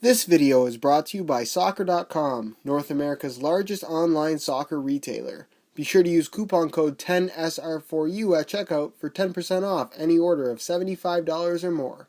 This video is brought to you by Soccer.com, North America's largest online soccer retailer. Be sure to use coupon code 10SR4U at checkout for 10% off any order of $75 or more.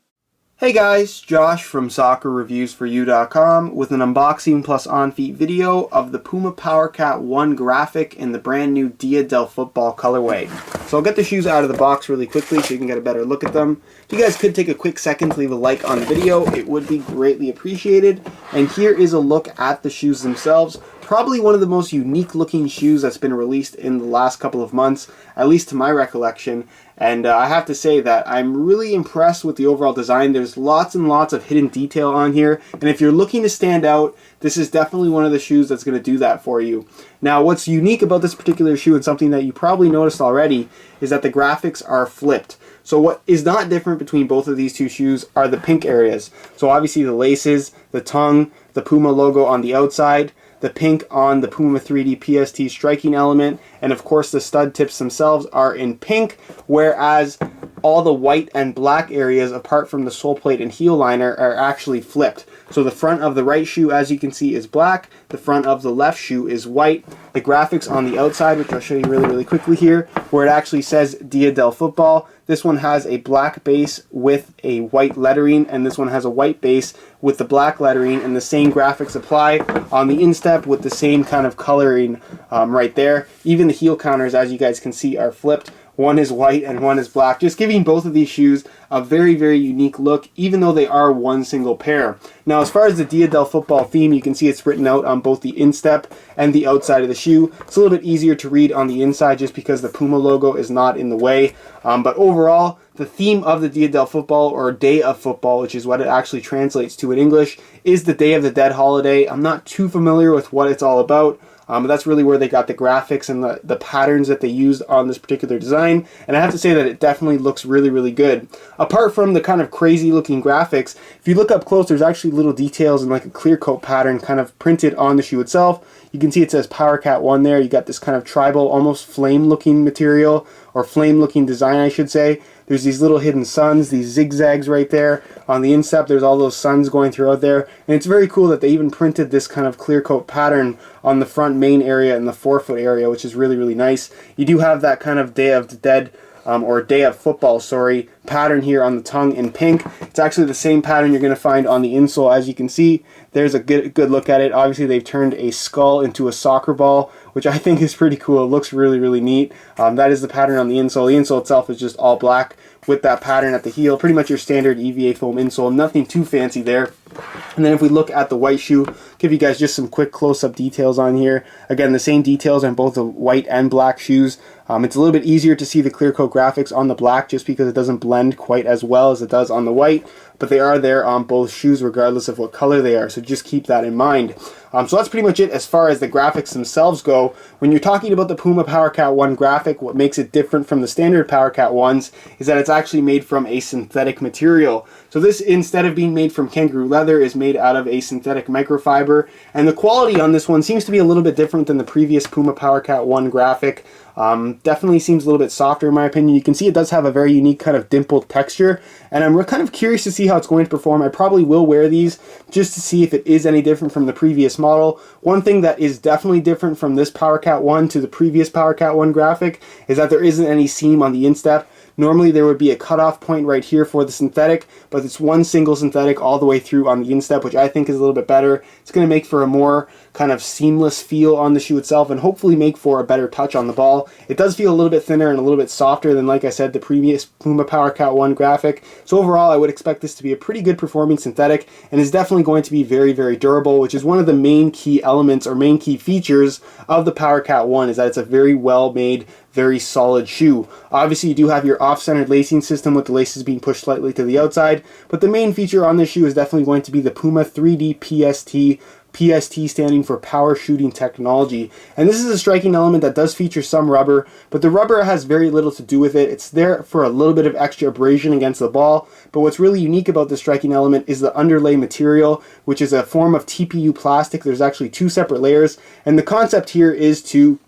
Hey guys, Josh from SoccerReviewsForYou.com with an unboxing plus on-feet video of the Puma PowerCat 1 graphic in the brand new Dia del Futbol colorway. So I'll get the shoes out of the box really quickly so you can get a better look at them. If you guys could take a quick second to leave a like on the video, it would be greatly appreciated. And here is a look at the shoes themselves. Probably one of the most unique looking shoes that's been released in the last couple of months, at least to my recollection. And I have to say that I'm really impressed with the overall design. There's lots and lots of hidden detail on here. And if you're looking to stand out, this is definitely one of the shoes that's going to do that for you. Now, what's unique about this particular shoe, and something that you probably noticed already, is that the graphics are flipped. So what is not different between both of these two shoes are the pink areas. So obviously the laces, the tongue, the Puma logo on the outside, the pink on the Puma 3D PST striking element, and of course the stud tips themselves are in pink, whereas all the white and black areas apart from the sole plate and heel liner are actually flipped. So the front of the right shoe, as you can see, is black, the front of the left shoe is white. The graphics on the outside, which I'll show you really quickly here, where it actually says Dia del Futbol, this one has a black base with a white lettering, and this one has a white base with the black lettering, and the same graphics apply on the instep with the same kind of coloring right there. Even the heel counters, as you guys can see, are flipped. One is white and one is black, just giving both of these shoes a very unique look, even though they are one single pair. Now, as far as the Dia del Futbol theme, you can see it's written out on both the instep and the outside of the shoe. It's a little bit easier to read on the inside just because the Puma logo is not in the way. But overall, the theme of the Dia del Futbol, or Day of Football, which is what it actually translates to in English, is the Day of the Dead holiday. I'm not too familiar with what it's all about. But that's really where they got the graphics and the patterns that they used on this particular design. And I have to say that it definitely looks really good. Apart from the kind of crazy looking graphics, if you look up close, there's actually little details and like a clear coat pattern kind of printed on the shoe itself. You can see it says PowerCat 1 there. You got this kind of tribal, almost flame looking material, or flame looking design, I should say. There's these little hidden suns, these zigzags right there. On the instep, there's all those suns going throughout there. And it's very cool that they even printed this kind of clear coat pattern on the front main area and the forefoot area, which is really nice. You do have that kind of Day of the Dead, or Day of Football, sorry, pattern here on the tongue in pink. It's actually the same pattern you're going to find on the insole. As you can see, there's a good look at it. Obviously, they've turned a skull into a soccer ball, which I think is pretty cool. It looks really neat. That is the pattern on the insole. The insole itself is just all black with that pattern at the heel. Pretty much your standard EVA foam insole. Nothing too fancy there. And then if we look at the white shoe, give you guys just some quick close-up details on here. Again, the same details on both the white and black shoes. It's a little bit easier to see the clear coat graphics on the black just because it doesn't blend quite as well as it does on the white, but they are there on both shoes regardless of what color they are, so just keep that in mind. So that's pretty much it as far as the graphics themselves go. When you're talking about the Puma PowerCat 1 graphic, what makes it different from the standard PowerCat 1s is that it's actually made from a synthetic material. So this, instead of being made from kangaroo leather, is made out of a synthetic microfiber, and the quality on this one seems to be a little bit different than the previous Puma PowerCat 1 graphic. Definitely seems a little bit softer in my opinion. You can see it does have a very unique kind of dimpled texture, and I'm kind of curious to see how it's going to perform. I probably will wear these just to see if it is any different from the previous model. One thing that is definitely different from this PowerCat 1 to the previous PowerCat 1 graphic is that there isn't any seam on the instep. Normally there would be a cutoff point right here for the synthetic, but it's one single synthetic all the way through on the instep, which I think is a little bit better. It's going to make for a more kind of seamless feel on the shoe itself and hopefully make for a better touch on the ball. It does feel a little bit thinner and a little bit softer than, like I said, the previous Puma PowerCat 1 graphic. So overall, I would expect this to be a pretty good performing synthetic and is definitely going to be very durable, which is one of the main key elements or main key features of the PowerCat 1, is that it's a very well made, very solid shoe. Obviously, you do have your off-centered lacing system with the laces being pushed slightly to the outside, but the main feature on this shoe is definitely going to be the Puma 3D PST standing for Power Shooting Technology. And this is a striking element that does feature some rubber, but the rubber has very little to do with it. It's there for a little bit of extra abrasion against the ball, but what's really unique about the striking element is the underlay material, which is a form of TPU plastic. There's actually two separate layers, and the concept here is to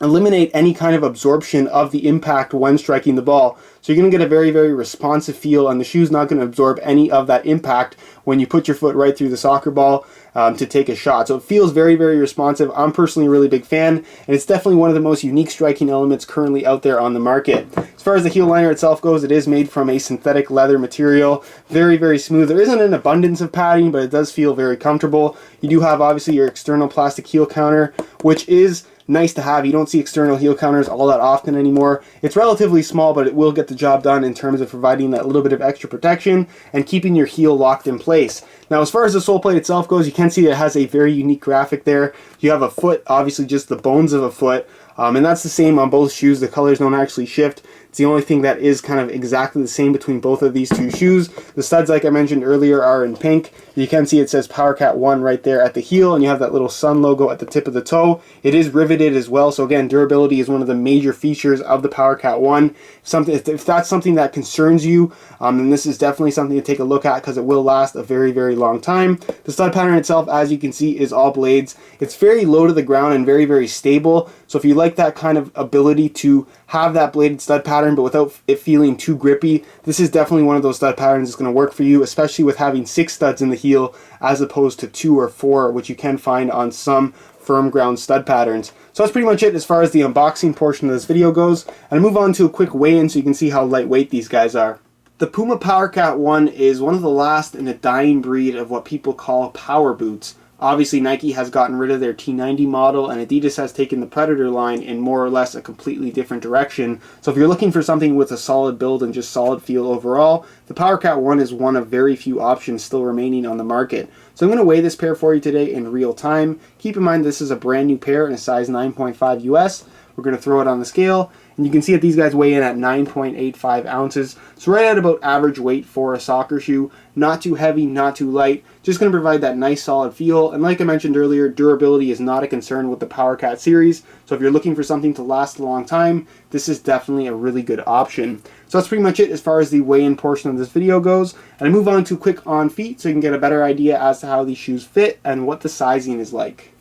eliminate any kind of absorption of the impact when striking the ball. So you're going to get a very, very responsive feel, and the shoe's not going to absorb any of that impact when you put your foot right through the soccer ball to take a shot. So it feels very, very responsive. I'm personally a really big fan, and it's definitely one of the most unique striking elements currently out there on the market. As far as the heel liner itself goes, it is made from a synthetic leather material. Very, very smooth. There isn't an abundance of padding, but it does feel very comfortable. You do have obviously your external plastic heel counter, which is nice to have. You don't see external heel counters all that often anymore. It's relatively small, but it will get the job done in terms of providing that little bit of extra protection and keeping your heel locked in place. Now, as far as the sole plate itself goes, you can see that it has a very unique graphic there. You have a foot, obviously just the bones of a foot, and that's the same on both shoes. The colors don't actually shift. It's the only thing that is kind of exactly the same between both of these two shoes. The studs, like I mentioned earlier, are in pink. You can see it says PowerCat 1 right there at the heel, and you have that little sun logo at the tip of the toe. It is riveted as well, so again, durability is one of the major features of the PowerCat 1. If that's something that concerns you, then this is definitely something to take a look at because it will last a very, very long time. The stud pattern itself, as you can see, is all blades. It's very low to the ground and very, very stable, so if you like that kind of ability to have that bladed stud pattern but without it feeling too grippy, this is definitely one of those stud patterns that's going to work for you, especially with having 6 studs in the heel as opposed to 2 or 4, which you can find on some firm ground stud patterns. So that's pretty much it as far as the unboxing portion of this video goes. And I'll move on to a quick weigh-in so you can see how lightweight these guys are. The Puma PowerCat 1 is one of the last in a dying breed of what people call power boots. Obviously, Nike has gotten rid of their T90 model, and Adidas has taken the Predator line in more or less a completely different direction. So if you're looking for something with a solid build and just solid feel overall, the PowerCat 1 is one of very few options still remaining on the market. So I'm going to weigh this pair for you today in real time. Keep in mind this is a brand new pair in a size 9.5 US. We're going to throw it on the scale, and you can see that these guys weigh in at 9.85 ounces. So right at about average weight for a soccer shoe. Not too heavy, not too light. Just going to provide that nice solid feel. And like I mentioned earlier, durability is not a concern with the PowerCat series. So if you're looking for something to last a long time, this is definitely a really good option. So that's pretty much it as far as the weigh-in portion of this video goes. And I move on to quick on feet so you can get a better idea as to how these shoes fit and what the sizing is like.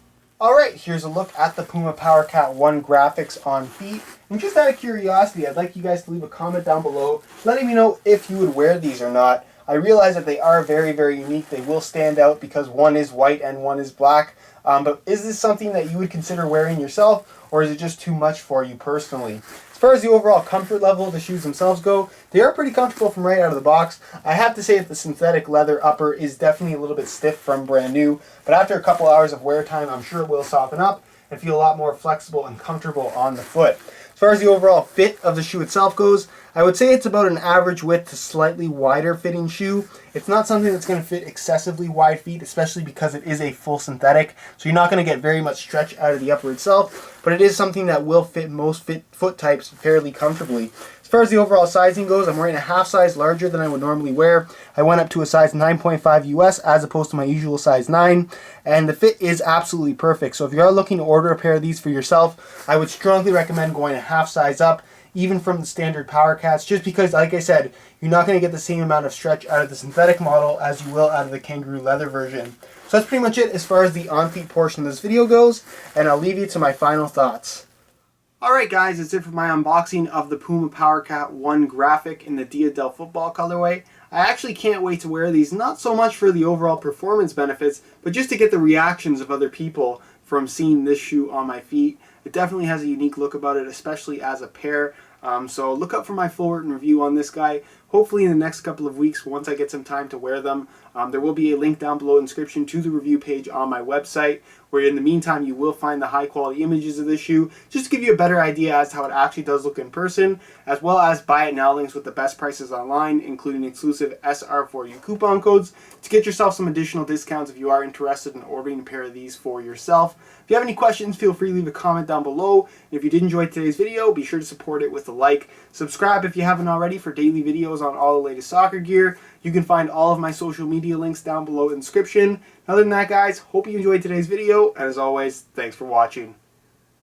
Alright, here's a look at the Puma PowerCat 1 graphics on feet. And just out of curiosity, I'd like you guys to leave a comment down below letting me know if you would wear these or not. I realize that they are very, very unique. They will stand out because one is white and one is black. But is this something that you would consider wearing yourself, or is it just too much for you personally? As far as the overall comfort level of the shoes themselves go, they are pretty comfortable from right out of the box. I have to say that the synthetic leather upper is definitely a little bit stiff from brand new, but after a couple hours of wear time, I'm sure it will soften up and feel a lot more flexible and comfortable on the foot. As far as the overall fit of the shoe itself goes, I would say it's about an average width to slightly wider fitting shoe. It's not something that's going to fit excessively wide feet, especially because it is a full synthetic, so you're not going to get very much stretch out of the upper itself, but it is something that will fit most foot types fairly comfortably. As far as the overall sizing goes, I'm wearing a half size larger than I would normally wear. I went up to a size 9.5 US as opposed to my usual size 9, and the fit is absolutely perfect. So if you are looking to order a pair of these for yourself, I would strongly recommend going a half size up, even from the standard PowerCats, just because, like I said, you're not going to get the same amount of stretch out of the synthetic model as you will out of the kangaroo leather version. So that's pretty much it as far as the on-feet portion of this video goes, and I'll leave you to my final thoughts. Alright guys, that's it for my unboxing of the Puma PowerCat 1 graphic in the Dia del Futbol colorway. I actually can't wait to wear these, not so much for the overall performance benefits, but just to get the reactions of other people from seeing this shoe on my feet. It definitely has a unique look about it, especially as a pair. So look out for my full written review on this guy. Hopefully in the next couple of weeks, once I get some time to wear them. There will be a link down below in the description to the review page on my website, where in the meantime you will find the high quality images of this shoe, just to give you a better idea as to how it actually does look in person, as well as buy it now links with the best prices online, including exclusive SR4U coupon codes, to get yourself some additional discounts if you are interested in ordering a pair of these for yourself. If you have any questions, feel free to leave a comment down below. And if you did enjoy today's video, be sure to support it with a like. Subscribe if you haven't already for daily videos on all the latest soccer gear. You can find all of my social media links down below in the description. Other than that, guys, hope you enjoyed today's video, and as always, thanks for watching.